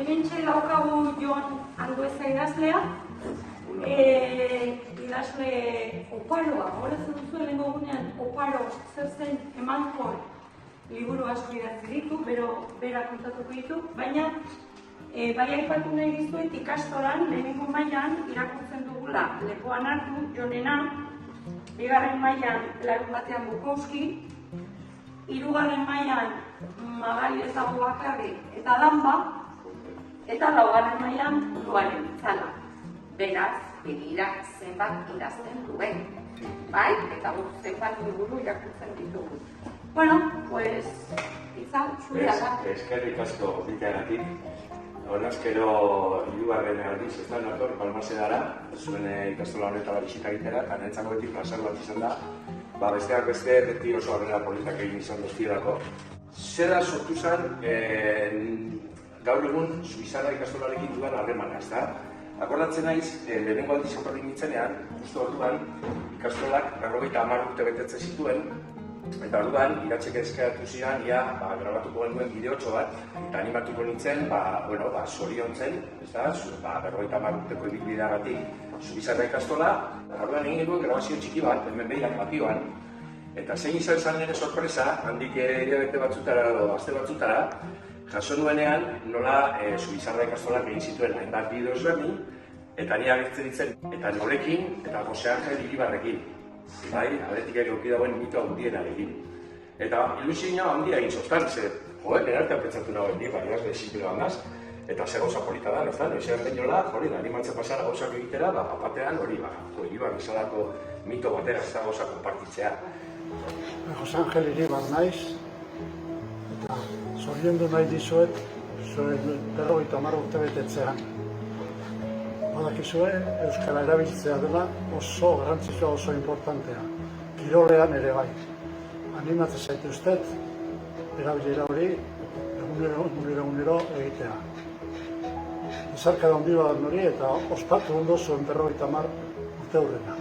Hementxe daukagu Jon Andueza idazlea, idazle oparoa, horrezen duzu lehenko gunean oparo zer zen emankor liburu asko idatzi ditu, bera kontatuko ditu, baina bai aipatu nahi dizuet ikastolan lehenengo mailan irakurtzen dugula lepoan hartu Jonena, bigarren mailan larun batean Bukowski, hirugarren mailan Magali ezagu bakarrik eta Danba, eta laugarren mailan Luaren Itzala. Beraz, begira zenbat idazten duen, bai? Eta guk zenbat liburu irakurtzen ditugu. Bueno, pues, Itzal, zurea da. Eskerrik asko biteagatik. Honezkero hirugarren aldiz ez da nator Balmasedara, zuen ikastola honetara bisita egitera, eta niretzako beti plazer bat izan da. Besteak beste, beti oso harrera politak egin izan doztielako. Zera sortu zen, gaur egun Suizarra ikastolarekin duan harremana, ez da? Akordatzen naiz, lehenengo aldiz oporrik nintzenean, justu orduan, ikastolak 50 urte betetzen zituen, eta orduan, iratzek ezkeratu ziren, grabatuko genuen bideotxo bat, eta animatuko nintzen, zoriontzen, ez da, 50 urteko ibilbideagatik Suizarra ikastola, orduan egin genuen grabazio txiki bat, hemen behirak batioan, eta zein izan zen nire sorpresa, handik hilabete batzutara edo aste batzutara, jaso nuenean nola Suizarra ikastolak egin zituen hainbat bideo ezberdin, eta ni agertzen ditzen, eta norekin, eta Jose Angel Iribarrekin. Bai, atletikak eduki dagoen mito handienarekin. Eta ilusioa handia egin zoztan, erartean pentsatu nagoen di, baina ez simple bandaz, eta ze gauza polita da, noztan, noizean beniola, animatzen pasara gauzak egitera, papatean hori, Iribar bezalako mito batera ez da gauza konpartitzea. Jose Angel Iribar naiz, eta zoriondu nahi dizuet, zuen 50 urte betetzean. Badakizue, euskara erabiltzea dela oso garrantzitsua, oso importantea. Kirolean ere bai. Animatzen zaituztet, erabilera hori egunero egitea. Ezarka da handi bat hori eta ospatu ondo zuen 50 urte hurrena.